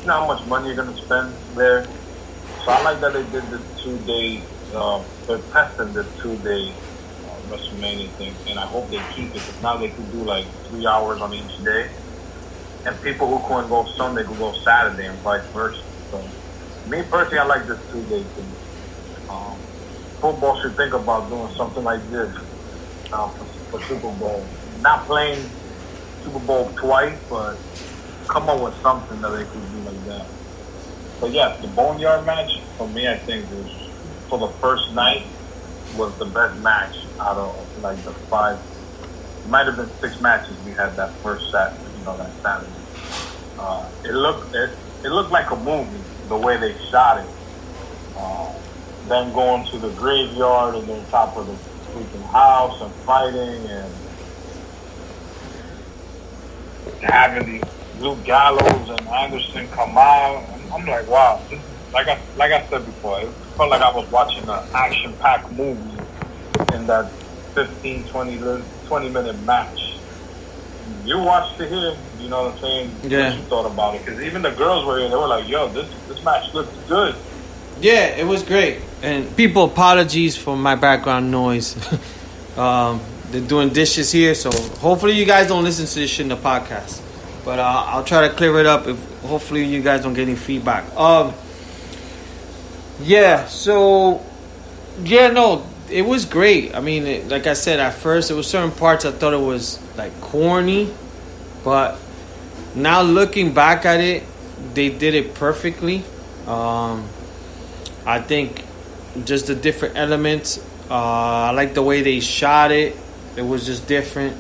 know how much money you're gonna spend there. So I like that they did the 2 day. They're testing the 2 day WrestleMania thing, and I hope they keep it. Because now they can do like 3 hours on each day, and people who couldn't go Sunday could go Saturday, and vice versa. So, me personally, I like this 2 day thing. Football should think about doing something like this for Super Bowl. Not playing Super Bowl twice, but come up with something that they could do like that. But yeah, the Boneyard match for me, I think was for the first night was the best match out of like the five. It might have been 6 matches we had that first set, that Saturday. It looked like a movie the way they shot it. Them going to the graveyard and on top of the freaking house and fighting and having the Luke Gallows and Anderson come out. I'm like, wow. Like I said before, it felt like I was watching an action-packed movie in that 15, 20-minute match. You watched it here, you know what I'm saying? Yeah. What you thought about it. Because even the girls were here, they were like, yo, this match looks good. Yeah, it was great. And people, apologies for my background noise. They're doing dishes here, so hopefully you guys don't listen to this shit in the podcast. But I'll try to clear it up if hopefully you guys don't get any feedback. It was great. I mean, like I said, at first it was certain parts I thought it was like corny, but now looking back at it, they did it perfectly. I think just the different elements. I like the way they shot it. It was just different.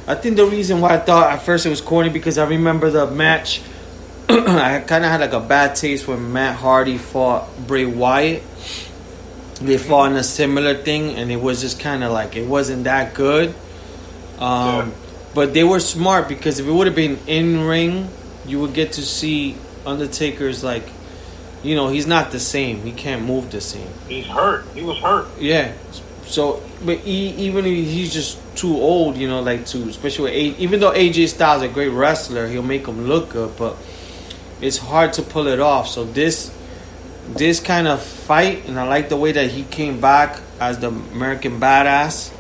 I think the reason why I thought at first it was corny because I remember the match. I kind of had like a bad taste when Matt Hardy fought Bray Wyatt. They fought in a similar thing, and it was just kind of like it wasn't that good. But they were smart because if it would have been in ring, you would get to see Undertaker's like. He's not the same. He can't move the same. He's hurt. He was hurt. Yeah. So, but even if he's just too old, especially with even though AJ Styles is a great wrestler, he'll make him look good, but it's hard to pull it off. So this kind of fight, and I like the way that he came back as the American Badass.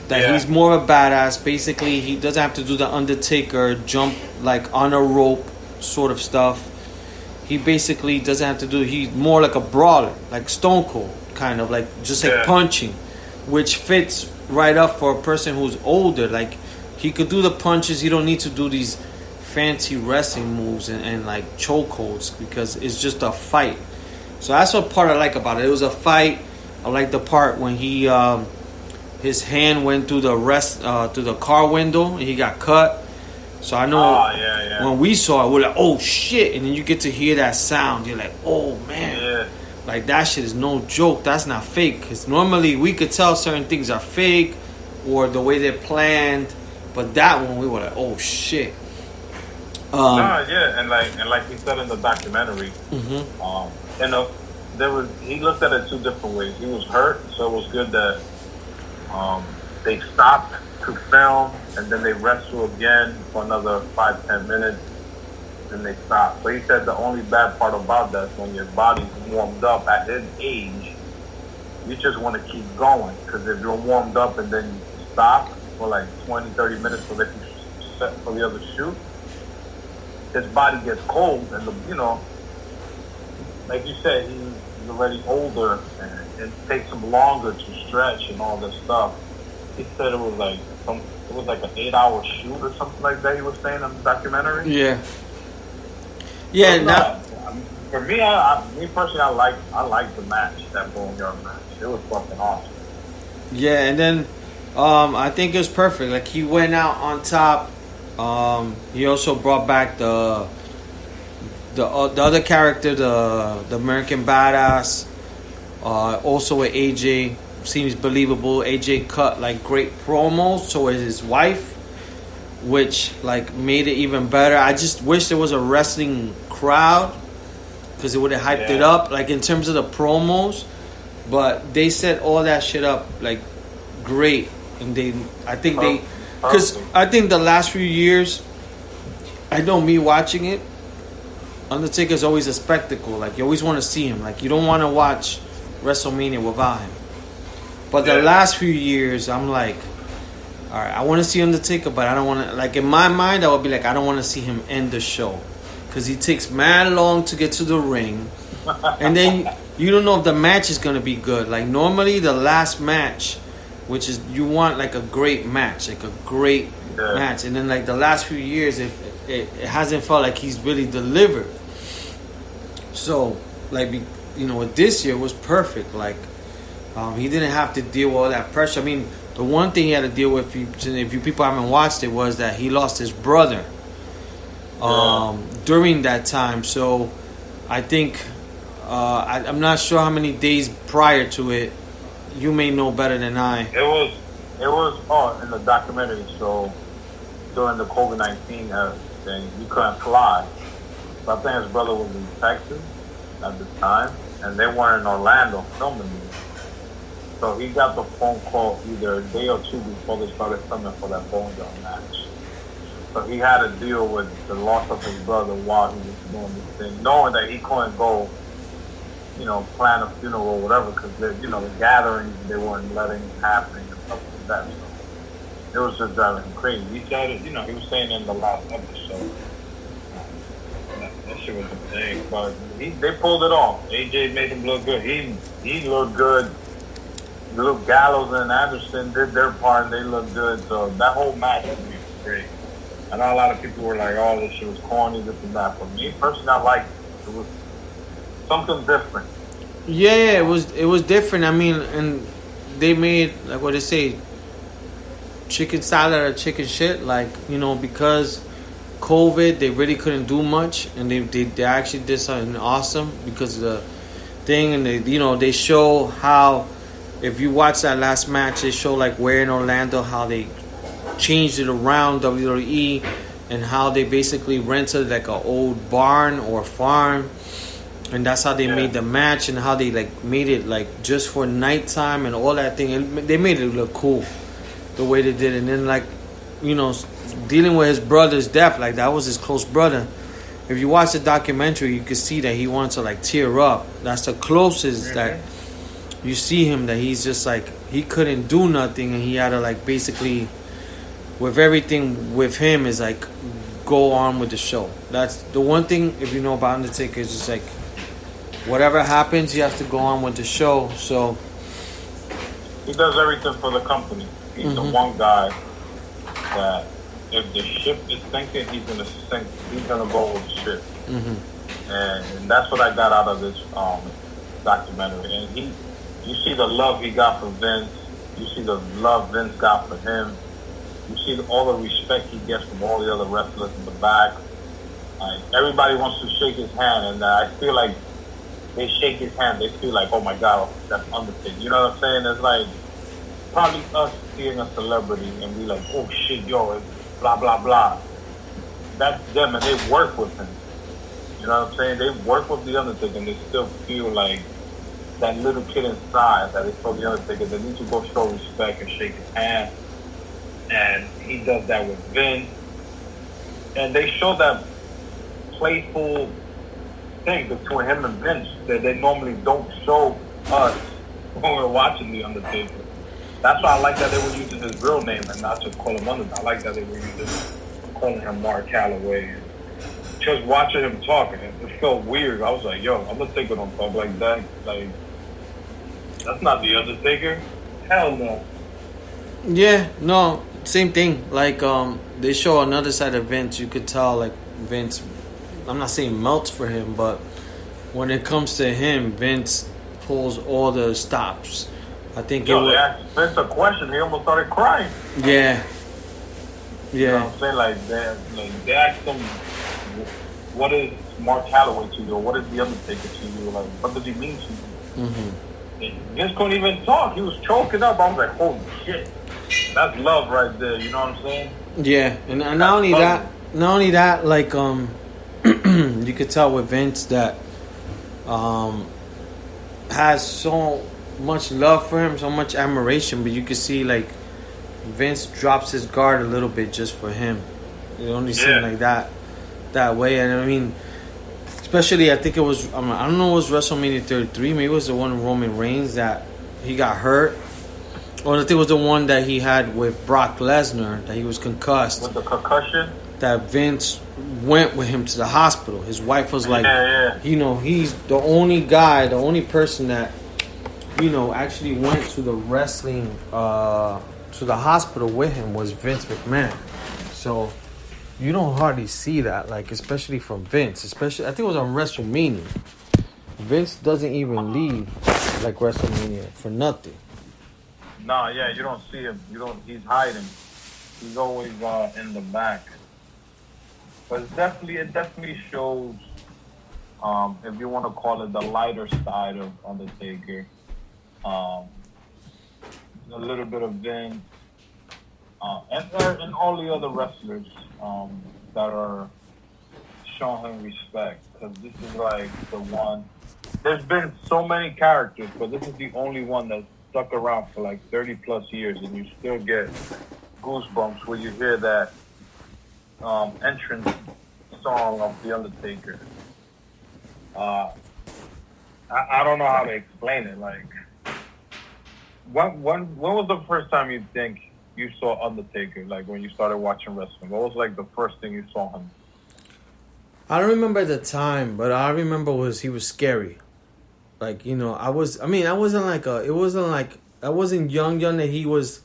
He's more of a badass. Basically, he doesn't have to do the Undertaker jump like on a rope sort of stuff. He basically doesn't have to do. He's more like a brawler, like Stone Cold, kind of like just like punching, which fits right up for a person who's older. Like he could do the punches. He don't need to do these fancy wrestling moves and like chokeholds because it's just a fight. So that's what part I like about it. It was a fight. I like the part when he his hand went through the car window and he got cut. So I know when we saw it, we're like, oh shit. And then you get to hear that sound. You're like, oh man. Yeah. Like that shit is no joke. That's not fake. Because normally we could tell certain things are fake or the way they're planned. But that one, we were like, oh shit. And like he said in the documentary, he looked at it 2 different ways. He was hurt, so it was good that they stopped to film, and then they wrestle again for another 5-10 minutes, and they stop. But he said the only bad part about that is when your body's warmed up at his age, you just want to keep going. Because if you're warmed up and then you stop for like 20-30 minutes so they can set for the other shoot, his body gets cold, and like you said, he's already older, and it takes him longer to stretch and all this stuff. He said it was like an 8-hour shoot or something like that. He was saying in the documentary. Yeah. For me, me personally, I like the match, that Boneyard match. It was fucking awesome. Yeah, and then I think it was perfect. Like he went out on top. He also brought back the other character, the American Badass. Also with AJ. Seems believable. AJ cut like great promos towards his wife, which like made it even better. I just wish there was a wrestling crowd because it would have hyped it up, like in terms of the promos. But they set all that shit up like great, and I think the last few years, I know me watching it, Undertaker's always a spectacle. Like you always want to see him. Like you don't want to watch WrestleMania without him. But the last few years, I'm like, all right, I want to see Undertaker, but I don't want to. Like in my mind, I would be like, I don't want to see him end the show because he takes mad long to get to the ring, and then you don't know if the match is gonna be good. Like normally, the last match, which is you want like a great match, like a great match, and then like the last few years, it hasn't felt like he's really delivered. So like with this year was perfect. Like he didn't have to deal with all that pressure. I mean, the one thing he had to deal with, if you people haven't watched it, was that he lost his brother during that time. So I think I'm not sure how many days prior to it. You may know better than I. It was in the documentary. So during the COVID-19 thing, he couldn't fly. So I think his brother was in Texas at the time, and they were in Orlando filming it. So he got the phone call either a day or two before they started filming for that Bone Gun match. So he had to deal with the loss of his brother while he was doing this thing, knowing that he couldn't go, plan a funeral or whatever, because the gatherings, they weren't letting it happen and stuff like that. So it was just driving him crazy. He said it, he was saying in the last episode. That shit was a thing, but they pulled it off. AJ made him look good. He looked good. The little Gallows and Anderson did their part, and they looked good. So that whole match was great. I know a lot of people were like, "Oh, this shit was corny, this and that." For me personally, I liked it. It was something different. Yeah, it was different. I mean, and they made like what they say, chicken salad or chicken shit. Like because COVID, they really couldn't do much, and they actually did something awesome because of the thing, and they show how. If you watch that last match, they show like where in Orlando how they changed it around WWE and how they basically rented like an old barn or farm, and that's how they made the match and how they like made it like just for nighttime and all that thing. And they made it look cool the way they did it. And then like dealing with his brother's death, like that was his close brother. If you watch the documentary, you can see that he wants to like tear up. That's the closest that you see him, that he's just like he couldn't do nothing, and he had to like basically with everything with him is like go on with the show. That's the one thing, if you know about Undertaker, is just like whatever happens, he has to go on with the show. So he does everything for the company. He's the one guy that if the ship is sinking, he's gonna sink. He's gonna go with the ship, and that's what I got out of this documentary. And you see the love he got for Vince. You see the love Vince got for him. You see all the respect he gets from all the other wrestlers in the back. Everybody wants to shake his hand, and I feel like they shake his hand. They feel like, oh my God, that's Undertaker. You know what I'm saying? It's like probably us seeing a celebrity and be like, oh shit, yo, it's blah, blah, blah. That's them, and they work with him. You know what I'm saying? They work with the Undertaker, and they still feel like that little kid inside that they told the Undertaker they need to go show respect and shake his hand. And he does that with Vince. And they show that playful thing between him and Vince that they normally don't show us when we're watching the Undertaker. That's why I like that they were using his real name and not just call him Undertaker. I like that they were calling him Mark Calloway. Just watching him talking, it felt weird. I was like, yo, Undertaker don't talk like that. Like, that's not the Undertaker. Hell no. Yeah, no, same thing. Like, they show another side of Vince. You could tell, like, Vince, I'm not saying melts for him, but when it comes to him, Vince pulls all the stops. I think they asked Vince a question. He almost started crying. Yeah. You know what I'm saying? Like they asked him, what is Mark Calloway to you? Or what is the Undertaker to you? Like, what does he mean to you? Vince couldn't even talk. He was choking up. I was like, holy shit. That's love right there. You know what I'm saying? Yeah. And not only that, like, you could tell with Vince that has so much love for him, so much admiration, but you could see like Vince drops his guard a little bit just for him. It only seemed like that way. And I mean, Especially, I think it was. I don't know. It was WrestleMania 33. Maybe it was the one Roman Reigns that he got hurt. Or I think it was the one that he had with Brock Lesnar that he was concussed. With the concussion. That Vince went with him to the hospital. His wife was like, yeah. He's the only guy, the only person that, actually went to the wrestling, to the hospital with him was Vince McMahon. So you don't hardly see that, like, especially from Vince. Especially, I think it was on WrestleMania. Vince doesn't even leave, like, WrestleMania for nothing. Nah, yeah, you don't see him. He's hiding. He's always in the back. But it definitely shows, if you want to call it the lighter side of Undertaker. A little bit of Vince, and all the other wrestlers that are showing him respect. Because this is like the one. There's been so many characters, but this is the only one that's stuck around for like 30 plus years, and you still get goosebumps when you hear that entrance song of The Undertaker. I don't know how to explain it. Like, when was the first time you think you saw Undertaker? Like, when you started watching wrestling, what was like the first thing you saw him? I don't remember the time, but I remember he was scary. Like, I wasn't young that he was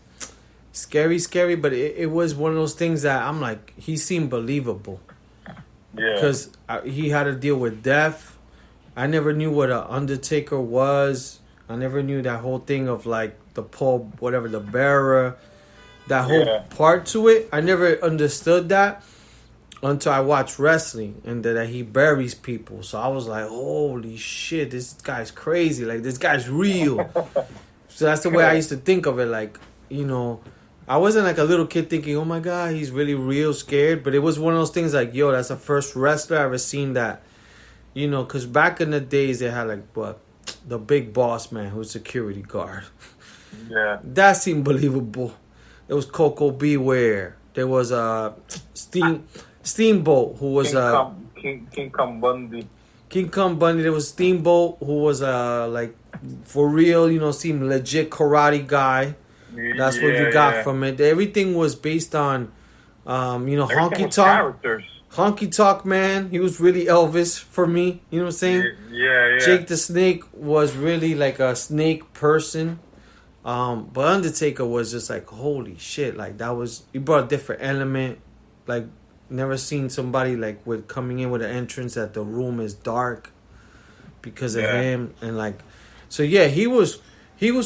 scary, but it was one of those things that I'm like, he seemed believable. Yeah. Because he had to deal with death. I never knew what an Undertaker was. I never knew that whole thing of like the the bearer, that whole part to it. I never understood that until I watched wrestling and that he buries people. So I was like, holy shit, this guy's crazy. Like, this guy's real. So that's the way I used to think of it. Like, I wasn't like a little kid thinking, oh my God, he's really real scared. But it was one of those things like, yo, that's the first wrestler I ever seen that, because back in the days they had like, the big boss man who's security guard. Yeah. That seemed believable. It was Coco Beware. There was Steamboat, who was King Kong Bundy. King Kong Bundy. There was Steamboat, who was like for real, seemed legit karate guy. That's what you got from it. Everything was based on, Honky Tonk. Characters. Honky Tonk Man. He was really Elvis for me. You know what I'm saying? Yeah. Jake the Snake was really like a snake person. But Undertaker was just like, holy shit. Like, he brought a different element. Like, never seen somebody like coming in with an entrance that the room is dark because of him. And like, so yeah, he was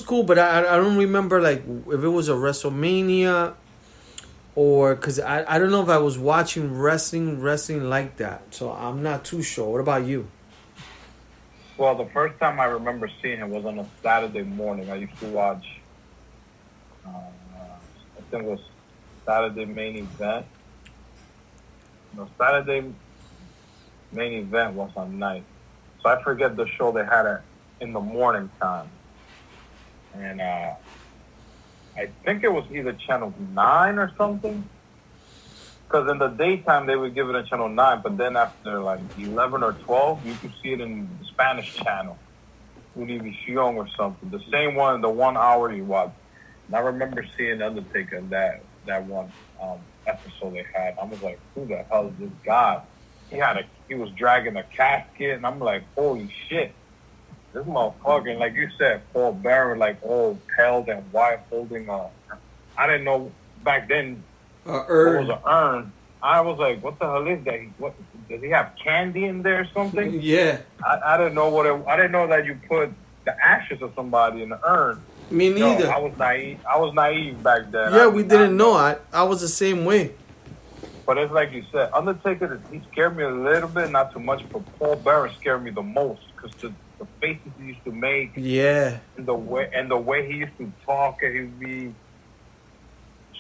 cool, but I don't remember like if it was a WrestleMania or because I don't know if I was watching wrestling like that. So I'm not too sure. What about you? Well, the first time I remember seeing him was on a Saturday morning. I used to watch, I think it was Saturday Main Event. No, Saturday Main Event was on night. So I forget the show they had in the morning time. And I think it was either Channel 9 or something. Because in the daytime, they would give it on Channel 9. But then after like 11 or 12, you could see it in the Spanish channel. Univision or something. The same one, the 1 hour you watch. And I remember seeing Undertaker in that one episode they had. I was like, who the hell is this guy? He was dragging a casket. And I'm like, holy shit. This motherfucker, and like you said, Paul Bearer, like all pale and white, holding I didn't know back then what was an urn. I was like, what the hell is that? What does he have candy in there or something? Yeah. I didn't know I didn't know that you put the ashes of somebody in the urn. Me neither. I was naive back then. Yeah, we didn't know. I was the same way. But it's like you said, Undertaker, he scared me a little bit, not too much, but Paul Bearer scared me the most because the faces he used to make, and the way he used to talk, and he'd be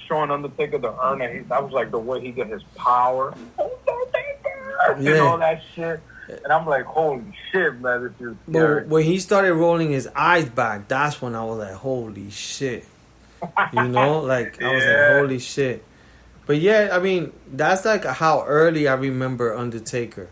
showing Undertaker the urn, and that was like the way he got his power, and all that shit. And I'm like, holy shit, man, this is scary. But when he started rolling his eyes back, that's when I was like, holy shit, I was like, holy shit. But yeah, I mean, that's like how early I remember Undertaker.